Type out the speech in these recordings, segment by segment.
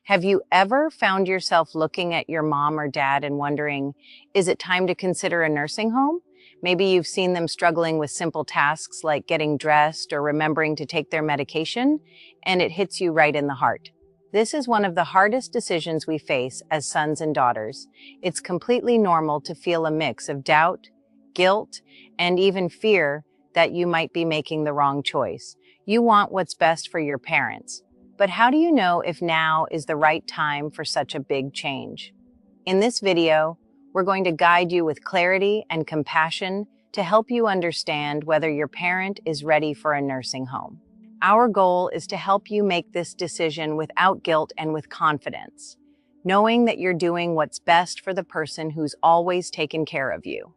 Have you ever found yourself looking at your mom or dad and wondering, is it time to consider a nursing home? Maybe you've seen them struggling with simple tasks like getting dressed or remembering to take their medication, and it hits you right in the heart. This is one of the hardest decisions we face as sons and daughters. It's completely normal to feel a mix of doubt, guilt, and even fear that you might be making the wrong choice. You want what's best for your parents. But how do you know if now is the right time for such a big change? In this video, we're going to guide you with clarity and compassion to help you understand whether your parent is ready for a nursing home. Our goal is to help you make this decision without guilt and with confidence, knowing that you're doing what's best for the person who's always taken care of you.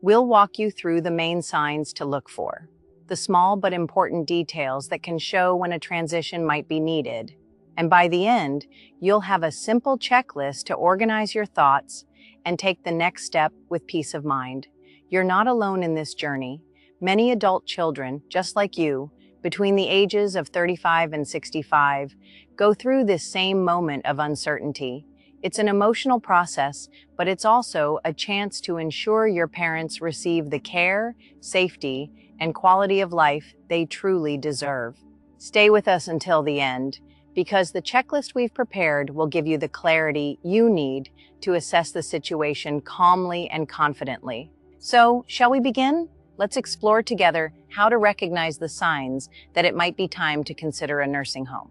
We'll walk you through the main signs to look for, the small but important details that can show when a transition might be needed. And by the end, you'll have a simple checklist to organize your thoughts and take the next step with peace of mind. You're not alone in this journey. Many adult children, just like you, between the ages of 35 and 65, go through this same moment of uncertainty. It's an emotional process, but it's also a chance to ensure your parents receive the care, safety, and quality of life they truly deserve. Stay with us until the end, because the checklist we've prepared will give you the clarity you need to assess the situation calmly and confidently. So, shall we begin? Let's explore together how to recognize the signs that it might be time to consider a nursing home.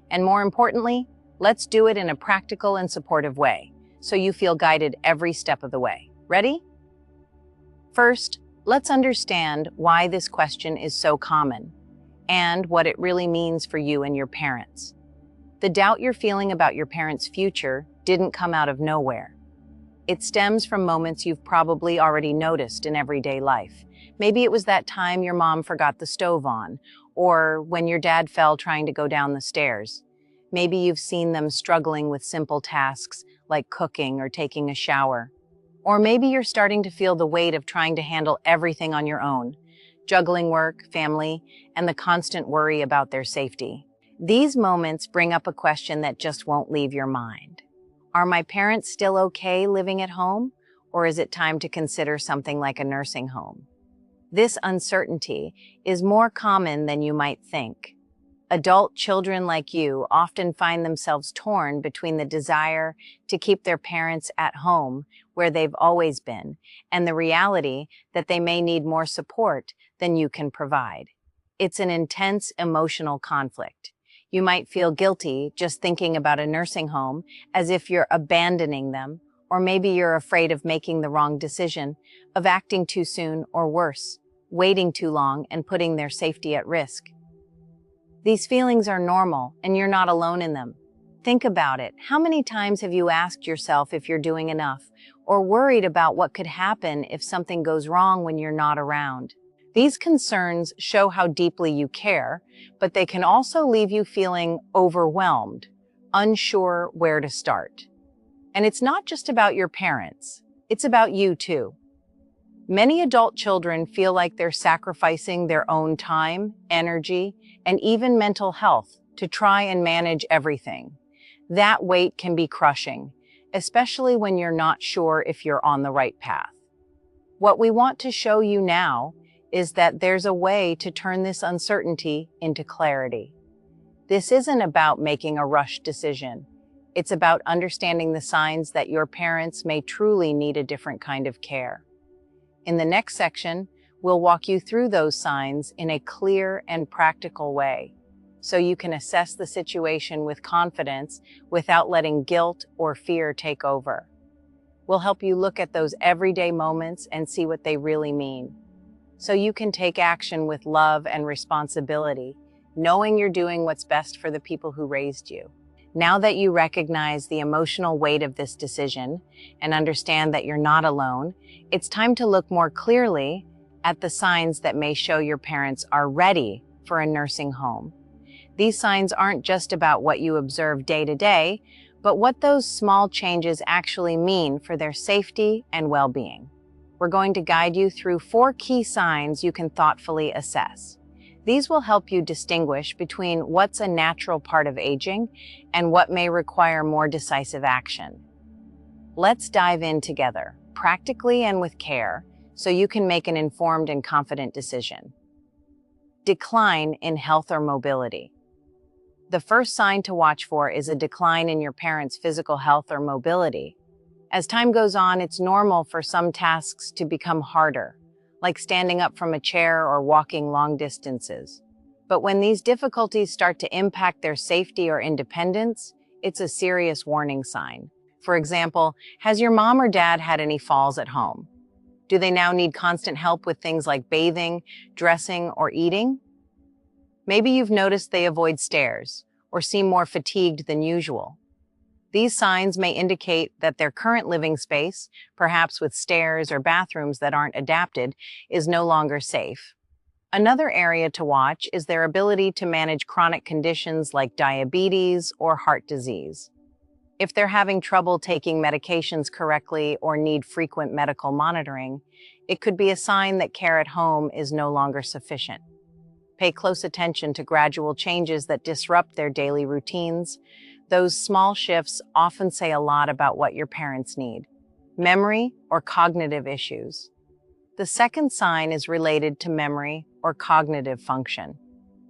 And more importantly, let's do it in a practical and supportive way, so you feel guided every step of the way. Ready? First, let's understand why this question is so common and what it really means for you and your parents. The doubt you're feeling about your parents' future didn't come out of nowhere. It stems from moments you've probably already noticed in everyday life. Maybe it was that time your mom forgot the stove on, or when your dad fell trying to go down the stairs. Maybe you've seen them struggling with simple tasks like cooking or taking a shower. Or maybe you're starting to feel the weight of trying to handle everything on your own, juggling work, family, and the constant worry about their safety. These moments bring up a question that just won't leave your mind. Are my parents still okay living at home, or is it time to consider something like a nursing home? This uncertainty is more common than you might think. Adult children like you often find themselves torn between the desire to keep their parents at home where they've always been and the reality that they may need more support than you can provide. It's an intense emotional conflict. You might feel guilty just thinking about a nursing home, as if you're abandoning them, or maybe you're afraid of making the wrong decision, of acting too soon, or worse, waiting too long and putting their safety at risk. These feelings are normal, and you're not alone in them. Think about it. How many times have you asked yourself if you're doing enough, or worried about what could happen if something goes wrong when you're not around? These concerns show how deeply you care, but they can also leave you feeling overwhelmed, unsure where to start. And it's not just about your parents, it's about you too. Many adult children feel like they're sacrificing their own time, energy, and even mental health to try and manage everything. That weight can be crushing, especially when you're not sure if you're on the right path. What we want to show you now is that there's a way to turn this uncertainty into clarity. This isn't about making a rushed decision. It's about understanding the signs that your parents may truly need a different kind of care. In the next section, we'll walk you through those signs in a clear and practical way, so you can assess the situation with confidence without letting guilt or fear take over. We'll help you look at those everyday moments and see what they really mean, so you can take action with love and responsibility, knowing you're doing what's best for the people who raised you. Now that you recognize the emotional weight of this decision and understand that you're not alone, it's time to look more clearly at the signs that may show your parents are ready for a nursing home. These signs aren't just about what you observe day to day, but what those small changes actually mean for their safety and well-being. We're going to guide you through 4 key signs you can thoughtfully assess. These will help you distinguish between what's a natural part of aging and what may require more decisive action. Let's dive in together, practically and with care, so you can make an informed and confident decision. Decline in health or mobility. The first sign to watch for is a decline in your parents' physical health or mobility. As time goes on, it's normal for some tasks to become harder, like standing up from a chair or walking long distances. But when these difficulties start to impact their safety or independence, it's a serious warning sign. For example, has your mom or dad had any falls at home? Do they now need constant help with things like bathing, dressing, or eating? Maybe you've noticed they avoid stairs or seem more fatigued than usual. These signs may indicate that their current living space, perhaps with stairs or bathrooms that aren't adapted, is no longer safe. Another area to watch is their ability to manage chronic conditions like diabetes or heart disease. If they're having trouble taking medications correctly or need frequent medical monitoring, it could be a sign that care at home is no longer sufficient. Pay close attention to gradual changes that disrupt their daily routines. Those small shifts often say a lot about what your parents need. Memory or cognitive issues. The second sign is related to memory or cognitive function.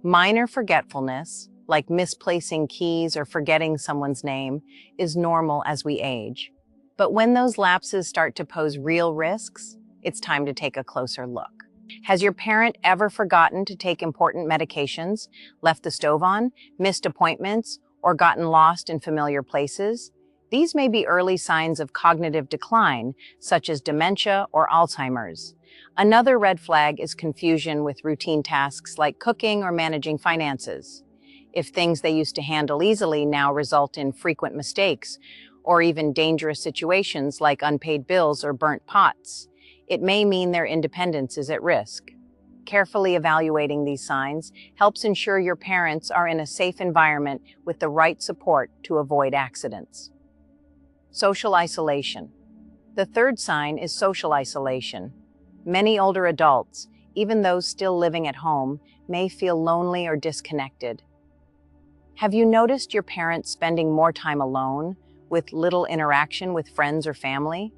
Minor forgetfulness, like misplacing keys or forgetting someone's name, is normal as we age. But when those lapses start to pose real risks, it's time to take a closer look. Has your parent ever forgotten to take important medications, left the stove on, missed appointments, or gotten lost in familiar places? These may be early signs of cognitive decline, such as dementia or Alzheimer's. Another red flag is confusion with routine tasks like cooking or managing finances. If things they used to handle easily now result in frequent mistakes, or even dangerous situations like unpaid bills or burnt pots, it may mean their independence is at risk. Carefully evaluating these signs helps ensure your parents are in a safe environment with the right support to avoid accidents. Social isolation. The third sign is social isolation. Many older adults, even those still living at home, may feel lonely or disconnected. Have you noticed your parents spending more time alone, with little interaction with friends or family?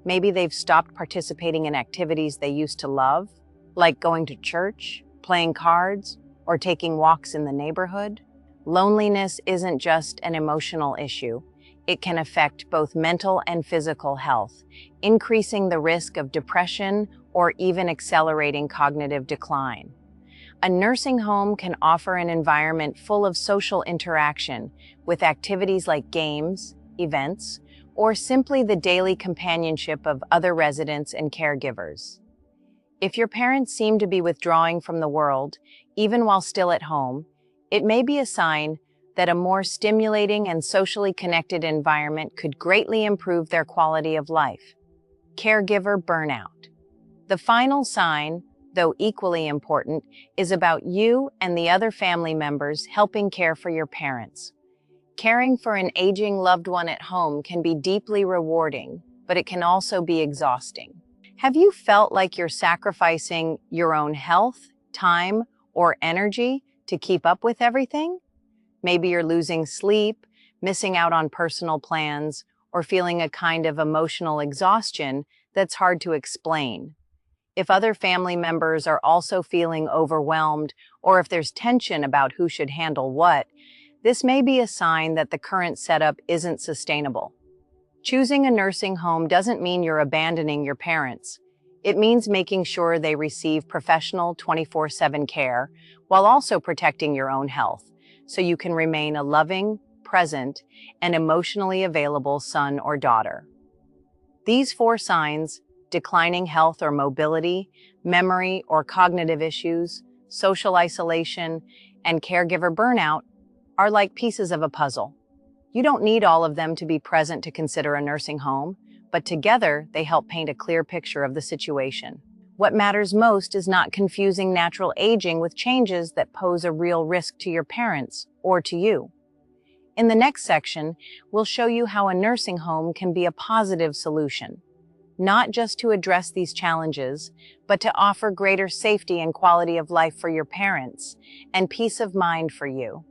Maybe they've stopped participating in activities they used to love, like going to church, playing cards, or taking walks in the neighborhood. Loneliness isn't just an emotional issue. It can affect both mental and physical health, increasing the risk of depression or even accelerating cognitive decline. A nursing home can offer an environment full of social interaction with activities like games, events, or simply the daily companionship of other residents and caregivers. If your parents seem to be withdrawing from the world, even while still at home, it may be a sign that a more stimulating and socially connected environment could greatly improve their quality of life. Caregiver burnout. The final sign, though equally important, is about you and the other family members helping care for your parents. Caring for an aging loved one at home can be deeply rewarding, but it can also be exhausting. Have you felt like you're sacrificing your own health, time, or energy to keep up with everything? Maybe you're losing sleep, missing out on personal plans, or feeling a kind of emotional exhaustion that's hard to explain. If other family members are also feeling overwhelmed, or if there's tension about who should handle what, this may be a sign that the current setup isn't sustainable. Choosing a nursing home doesn't mean you're abandoning your parents. It means making sure they receive professional 24/7 care while also protecting your own health, so you can remain a loving, present, and emotionally available son or daughter. These 4 signs, declining health or mobility, memory or cognitive issues, social isolation, and caregiver burnout, are like pieces of a puzzle. You don't need all of them to be present to consider a nursing home, but together they help paint a clear picture of the situation. What matters most is not confusing natural aging with changes that pose a real risk to your parents or to you. In the next section, we'll show you how a nursing home can be a positive solution. not just to address these challenges, but to offer greater safety and quality of life for your parents and peace of mind for you.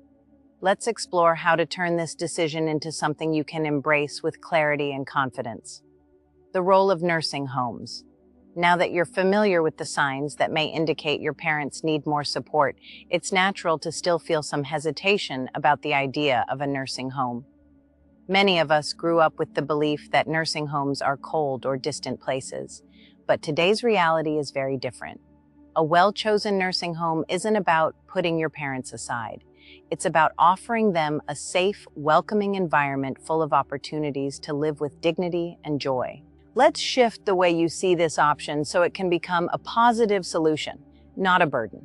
Let's explore how to turn this decision into something you can embrace with clarity and confidence. The role of nursing homes. Now that you're familiar with the signs that may indicate your parents need more support, it's natural to still feel some hesitation about the idea of a nursing home. Many of us grew up with the belief that nursing homes are cold or distant places, but today's reality is very different. A well-chosen nursing home isn't about putting your parents aside. It's about offering them a safe, welcoming environment full of opportunities to live with dignity and joy. Let's shift the way you see this option so it can become a positive solution, not a burden.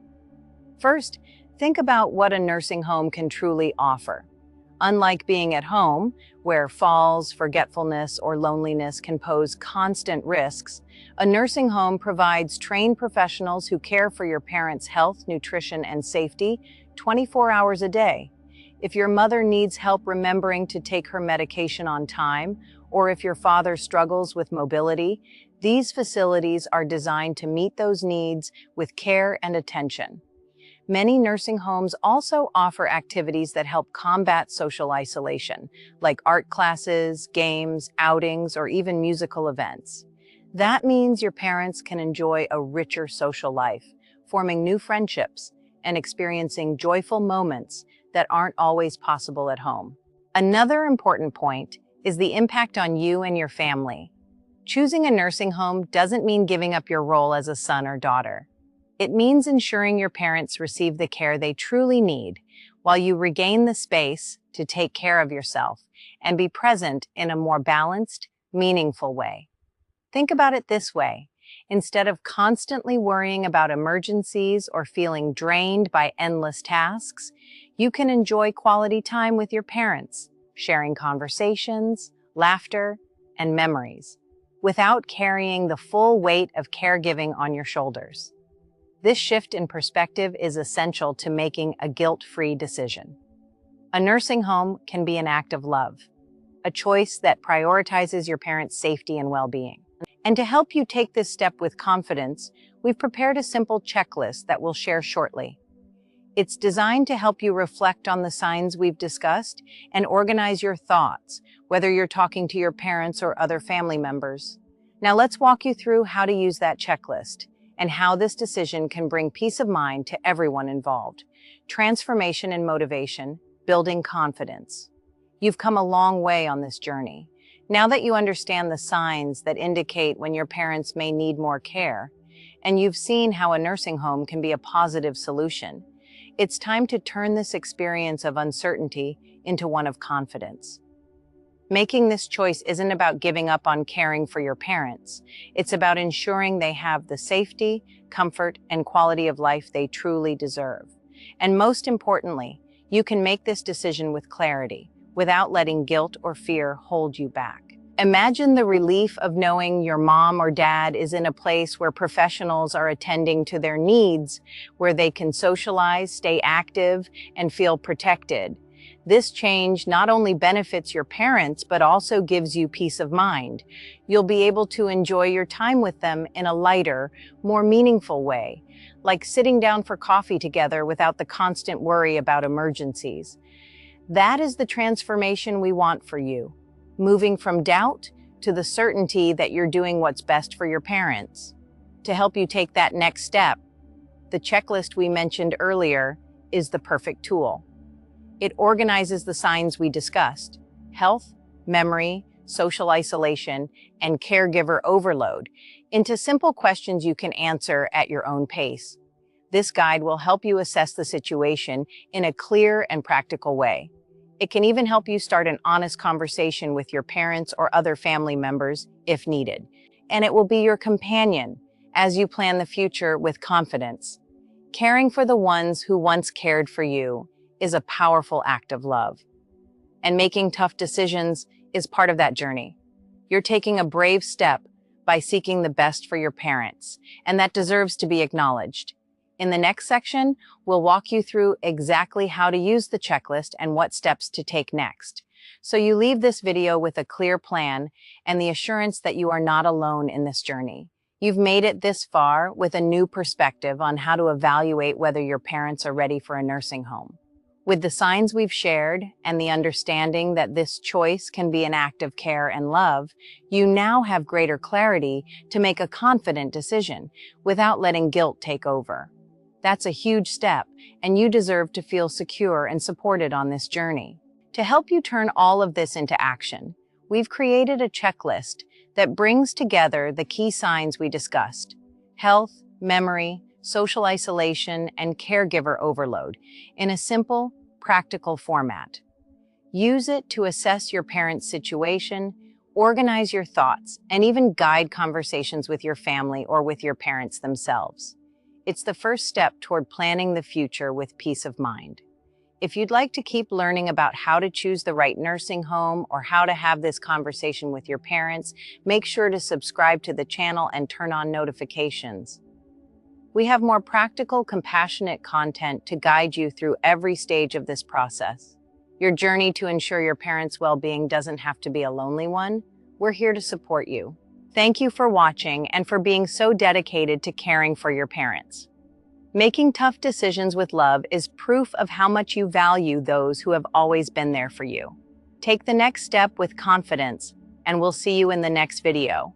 First, think about what a nursing home can truly offer. Unlike being at home, where falls, forgetfulness, or loneliness can pose constant risks, a nursing home provides trained professionals who care for your parents' health, nutrition, and safety 24 hours a day. If your mother needs help remembering to take her medication on time, or if your father struggles with mobility, these facilities are designed to meet those needs with care and attention. Many nursing homes also offer activities that help combat social isolation, like art classes, games, outings, or even musical events. That means your parents can enjoy a richer social life, forming new friendships, and experiencing joyful moments that aren't always possible at home. Another important point is the impact on you and your family. Choosing a nursing home doesn't mean giving up your role as a son or daughter. It means ensuring your parents receive the care they truly need, while you regain the space to take care of yourself and be present in a more balanced, meaningful way. Think about it this way. Instead of constantly worrying about emergencies or feeling drained by endless tasks, you can enjoy quality time with your parents, sharing conversations, laughter, and memories, without carrying the full weight of caregiving on your shoulders. This shift in perspective is essential to making a guilt-free decision. A nursing home can be an act of love, a choice that prioritizes your parents' safety and well-being. And to help you take this step with confidence, we've prepared a simple checklist that we'll share shortly. It's designed to help you reflect on the signs we've discussed and organize your thoughts, whether you're talking to your parents or other family members. Now let's walk you through how to use that checklist and how this decision can bring peace of mind to everyone involved. Transformation and motivation, building confidence. You've come a long way on this journey. Now that you understand the signs that indicate when your parents may need more care, and you've seen how a nursing home can be a positive solution, it's time to turn this experience of uncertainty into one of confidence. Making this choice isn't about giving up on caring for your parents. It's about ensuring they have the safety, comfort, and quality of life they truly deserve. And most importantly, you can make this decision with clarity, without letting guilt or fear hold you back. Imagine the relief of knowing your mom or dad is in a place where professionals are attending to their needs, where they can socialize, stay active, and feel protected. This change not only benefits your parents, but also gives you peace of mind. You'll be able to enjoy your time with them in a lighter, more meaningful way, like sitting down for coffee together without the constant worry about emergencies. That is the transformation we want for you, moving from doubt to the certainty that you're doing what's best for your parents. To help you take that next step, the checklist we mentioned earlier is the perfect tool. It organizes the signs we discussed: health, memory, social isolation, and caregiver overload into simple questions you can answer at your own pace. This guide will help you assess the situation in a clear and practical way. It can even help you start an honest conversation with your parents or other family members if needed. And it will be your companion as you plan the future with confidence. Caring for the ones who once cared for you is a powerful act of love. And making tough decisions is part of that journey. You're taking a brave step by seeking the best for your parents, and that deserves to be acknowledged. In the next section, we'll walk you through exactly how to use the checklist and what steps to take next. So you leave this video with a clear plan and the assurance that you are not alone in this journey. You've made it this far with a new perspective on how to evaluate whether your parents are ready for a nursing home. With the signs we've shared and the understanding that this choice can be an act of care and love, you now have greater clarity to make a confident decision without letting guilt take over. That's a huge step, and you deserve to feel secure and supported on this journey. To help you turn all of this into action, we've created a checklist that brings together the key signs we discussed: health, memory, social isolation, and caregiver overload in a simple, practical format. Use it to assess your parents' situation, organize your thoughts, and even guide conversations with your family or with your parents themselves. It's the first step toward planning the future with peace of mind. If you'd like to keep learning about how to choose the right nursing home or how to have this conversation with your parents, make sure to subscribe to the channel and turn on notifications. We have more practical, compassionate content to guide you through every stage of this process. Your journey to ensure your parents' well-being doesn't have to be a lonely one. We're here to support you. Thank you for watching and for being so dedicated to caring for your parents. Making tough decisions with love is proof of how much you value those who have always been there for you. Take the next step with confidence, and we'll see you in the next video.